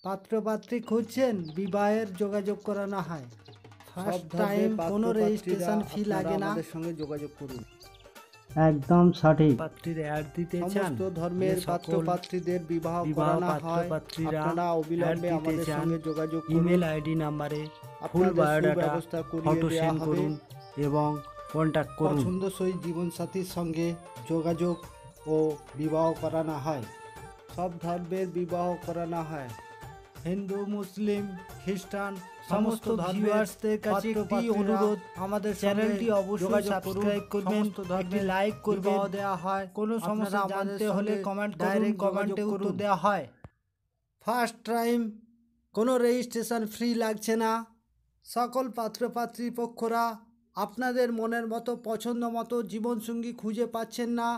পাত্রপাত্রী খুঁজছেন, বিবাহের যোগাযোগ করানো হয়। ফার্স্ট টাইম কোনো রেজিস্ট্রেশন ফি লাগে না। আমাদের সঙ্গে যোগাযোগ করুন। একদম সঠিক। পাত্রীর অ্যাড দিতে চান, সমস্ত ধর্মের পাত্রপাত্রীদের বিবাহ করানো হয়। আপনারা অবিলম্বে আমাদের সঙ্গে যোগাযোগ করুন। ইমেল আইডি নাম্বারে ফুল আপনাদের বায়োডাটা সুব্যবস্থা করিয়ে ফটো দেওয়া সেন্ড হবে। করুন এবং কন্ট্যাক্ট করুন। পছন্দসই জীবনসাথীর সঙ্গে যোগাযোগ ও বিবাহ করানো হয়। সব ধর্মের বিবাহ করানো হয়। হিন্দু, মুসলিম, খ্রিস্টান সমস্ত ভিউয়ার্সদের কাছে একটি অনুরোধ, আমাদের চ্যানেলটি অবশ্যই সাবস্ক্রাইব করবেন, একটি লাইক করবেন। দেওয়া হয় কোনো সমস্যা জানতে হলে কমেন্ট ডাইরেক্ট কমেন্টে উত্তর দেওয়া হয়। ফার্স্ট টাইম কোনো রেজিস্ট্রেশন ফ্রি লাগছে না। সকল পাত্রপাত্রী পক্ষরা আপনাদের মনের মতো পছন্দ মতো জীবনসঙ্গী খুঁজে পাচ্ছেন না,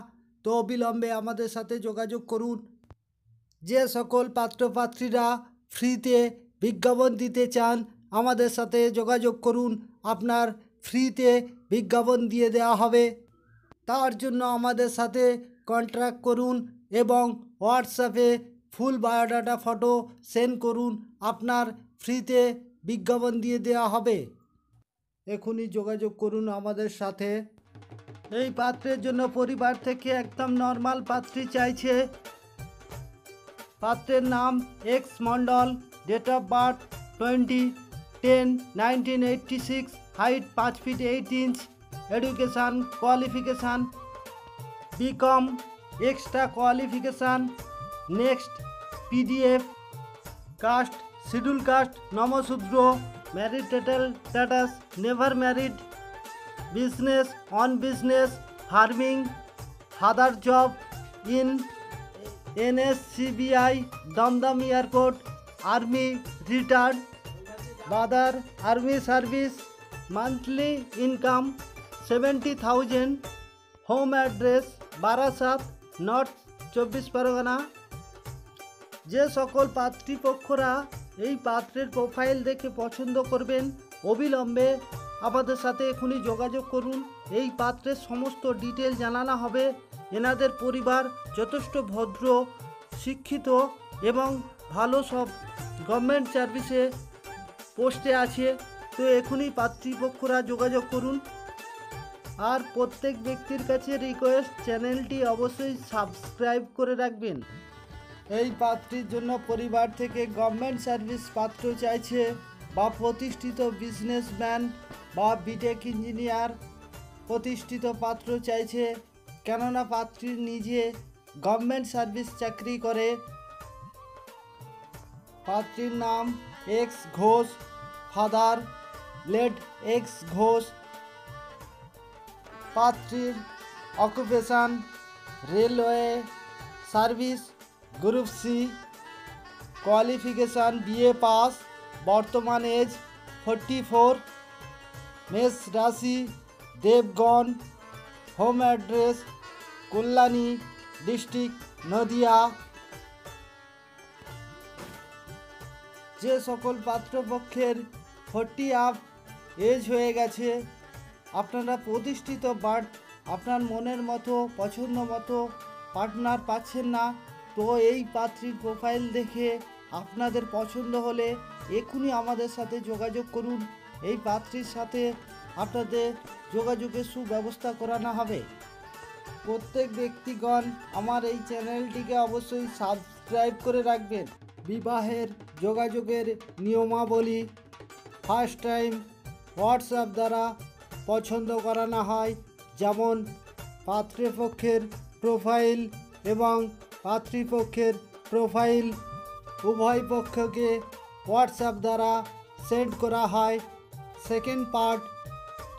তো অবিলম্বে আমাদের সাথে যোগাযোগ করুন। যে সকল পাত্রপাত্রীরা ফ্রিতে বিজ্ঞাপন দিতে চান, আমাদের সাথে যোগাযোগ করুন, আপনার ফ্রিতে বিজ্ঞাপন দিয়ে দেওয়া হবে। তার জন্য আমাদের সাথে কন্ট্যাক্ট করুন এবং হোয়াটসঅ্যাপে ফুল বায়োডাটা ফটো সেন্ড করুন, আপনার ফ্রিতে বিজ্ঞাপন দিয়ে দেওয়া হবে। এখনই যোগাযোগ করুন আমাদের সাথে। এই পাত্রের জন্য পরিবার থেকে একদম নর্মাল পাত্রী চাইছে। পাত্রের নাম X Mondal, date of birth 20-10-1986, height 5 feet 8 inch, education qualification BCom, extra qualification, next PDF, caste schedule caste Namasudra, marital status never married, business on business farming, father job in NSCBI Dum Dum airport, army retired, brother army service, monthly income 70,000, home address Barasat, north 24 Pargana. যে সকল পাত্রীপক্ষরা এই পাত্রের profile দেখে পছন্দ করবেন, অবিলম্বে আমাদের সাথে এখনই যোগাযোগ করুন। এই পাত্রের সমস্ত ডিটেল জানানো হবে। এনাদের পরিবার যথেষ্ট ভদ্র, শিক্ষিত এবং ভালো সব গভর্নমেন্ট সার্ভিসে পোস্টে আছে, তো এখনই পাত্রীপক্ষরা যোগাযোগ করুন। আর প্রত্যেক ব্যক্তির কাছে রিকোয়েস্ট, চ্যানেলটি অবশ্যই সাবস্ক্রাইব করে রাখবেন। এই পাত্রীর জন্য পরিবার থেকে গভর্নমেন্ট সার্ভিস পাত্র চাইছে, বা প্রতিষ্ঠিত বিজনেসম্যান বা বিটেক ইঞ্জিনিয়ার প্রতিষ্ঠিত পাত্র চাইছে, কেননা পাত্রী নিজে গভর্নমেন্ট সার্ভিস চাকরি করে। পাত্রীর নাম X Ghosh, father late X Ghosh. পাত্রীর occupation railway service group C, qualification BA pass, বর্তমান এজ 44, মেষ রাশি দেবগণ, home address Kalyani district Nadia. যে সকল পাত্রপক্ষের 40 আপ এজ হয়ে গেছে, আপনারা প্রতিষ্ঠিত বাট আপনার মনের মতো পছন্দ মতো পার্টনার পাচ্ছেন না, তো এই পাত্রীর প্রোফাইল দেখে আপনাদের পছন্দ হলে এখনই আমাদের সাথে যোগাযোগ করুন। এই পাত্রীর সাথে আপনাদের যোগাযোগের সুব্যবস্থা করানো হবে। প্রত্যেক ব্যক্তিগণ আমার এই চ্যানেলটিকে অবশ্যই সাবস্ক্রাইব করে রাখবেন। বিবাহের যোগাযোগের নিয়মাবলী, ফার্স্ট টাইম হোয়াটসঅ্যাপ দ্বারা পছন্দ করানো হয়, যেমন পাত্রপক্ষের প্রোফাইল এবং পাত্রীপক্ষের প্রোফাইল উভয় পক্ষকে হোয়াটসঅ্যাপ দ্বারা সেন্ড করা হয়। সেকেন্ড পার্ট,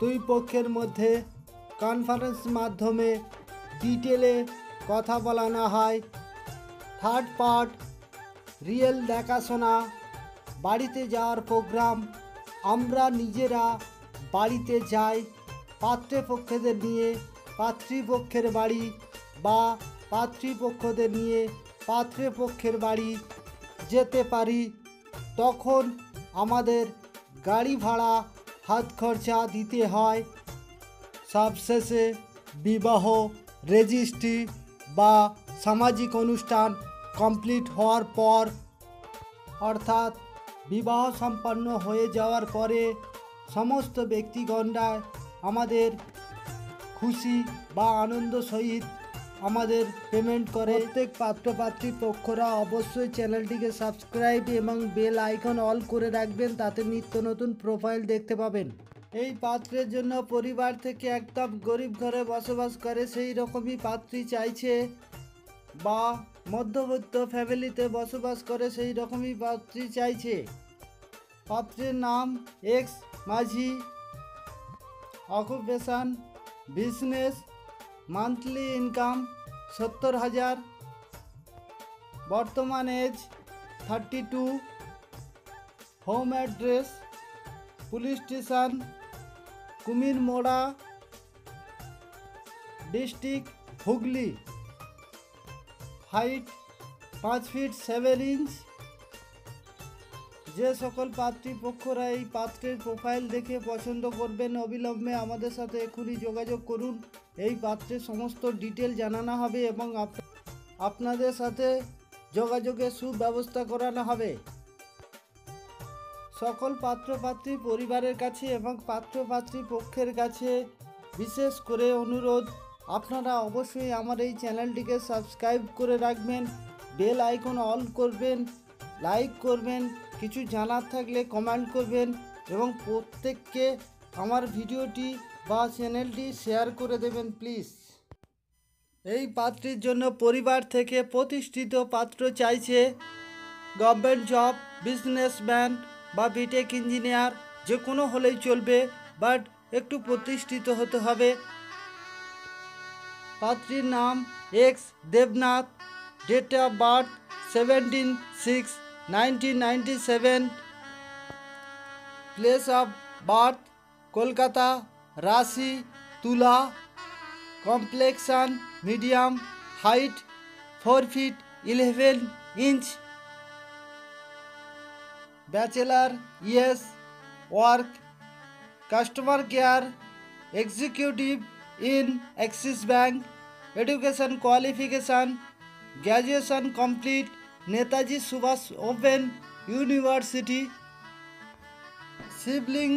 দুই পক্ষের মধ্যে কনফারেন্স মাধ্যমে ডিটেলে কথা বলানো হয়। থার্ড পার্ট, রিয়েল দেখাশোনা, বাড়িতে যাওয়ার প্রোগ্রাম, আমরা নিজেরা বাড়িতে যাই পাত্রপক্ষদের নিয়ে পাত্রীপক্ষের বাড়ি, বা পাত্রীপক্ষদের নিয়ে পাত্রপক্ষের বাড়ি যেতে পারি, তখন আমাদের গাড়ি ভাড়া হাত খরচা দিতে হয়। সবশেষে বিবাহ রেজিস্ট্রি বা সামাজিক অনুষ্ঠান কমপ্লিট হওয়ার পর অর্থাৎ বিবাহ সম্পন্ন হয়ে যাওয়ার পরে সমস্ত ব্যক্তিগণরা আমাদের খুশি বা আনন্দ সহিত আমাদের পেমেন্ট করে। প্রত্যেক পাত্রপাত্রী পক্ষরা অবশ্যই চ্যানেলটিকে সাবস্ক্রাইব এবং বেল আইকন অল করে রাখবেন, তাতে নিত্য নতুন প্রোফাইল দেখতে পাবেন। এই পাত্রের জন্য পরিবার থেকে একদম গরিব ঘরে বসবাস করে সেই রকমই পাত্রী চাইছে, বা মধ্যবিত্ত ফ্যামিলিতে বসবাস করে সেই রকমই পাত্রী চাইছে। পাত্রের নাম এক্স মাঝি, অকুপেশন বিজনেস, মান্থলি ইনকাম 70,000, বর্তমান age 32, home address police station Kumirmora, district Hooghly, height 5 feet 7 inch. যে সকল পাত্রীপক্ষরা এই পাত্রের প্রোফাইল দেখে পছন্দ করবেন অবিলম্বে আমাদের সাথে এখনই যোগাযোগ করুন। এই পাত্রের সমস্ত ডিটেল জানানো হবে এবং আপনাদের সাথে যোগাযোগের সুব্যবস্থা করানো হবে। সকল পাত্রপাত্রী পরিবারের কাছে এবং পাত্রপাত্রী পক্ষের কাছে বিশেষ করে অনুরোধ, আপনারা অবশ্যই আমার এই চ্যানেলটিকে সাবস্ক্রাইব করে রাখবেন, বেল আইকন অল করবেন, লাইক করবেন, কিছু জানার থাকলে কমেন্ট করবেন এবং প্রত্যেককে আমার ভিডিওটি বা চ্যানেলটি শেয়ার করে দেবেন প্লিজ। এই পাত্রীর জন্য পরিবার থেকে প্রতিষ্ঠিত পাত্র চাইছে, গভর্নমেন্ট জব, বিজনেসম্যান বা বিটেক ইঞ্জিনিয়ার যে কোনো হলেই চলবে, বাট একটু প্রতিষ্ঠিত হতে হবে। পাত্রীর নাম X Debnath, date of birth 17/6/1997, place of birth Kolkata, রাশি তুলা, complexion medium, height 4 feet 11 inch, bachelor, yes, work customer care executive in Axis bank, education qualification graduation complete, Netaji Subhash open university, sibling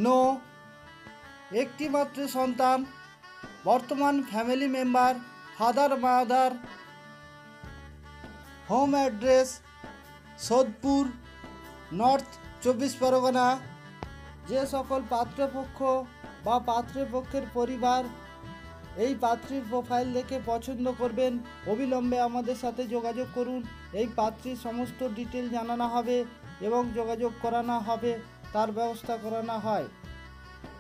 no, একটি মাত্র সন্তান, বর্তমান family member father mother, home address Sodepur, north 24 Pargana. যে সকল পাত্রপক্ষ বা পাত্রপক্ষের পরিবার এই পাত্রীর প্রোফাইল দেখে পছন্দ করবেন অবিলম্বে আমাদের সাথে যোগাযোগ করুন। এই পাত্রীর সমস্ত ডিটেল জানানো হবে এবং যোগাযোগ করানো হবে, তার ব্যবস্থা করানো হয়।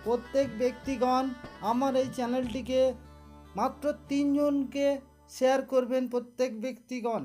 প্রত্যেক ব্যক্তিগণ আমার এই চ্যানেলটিকে মাত্র 3 জনকে শেয়ার করবেন, প্রত্যেক ব্যক্তিগণ।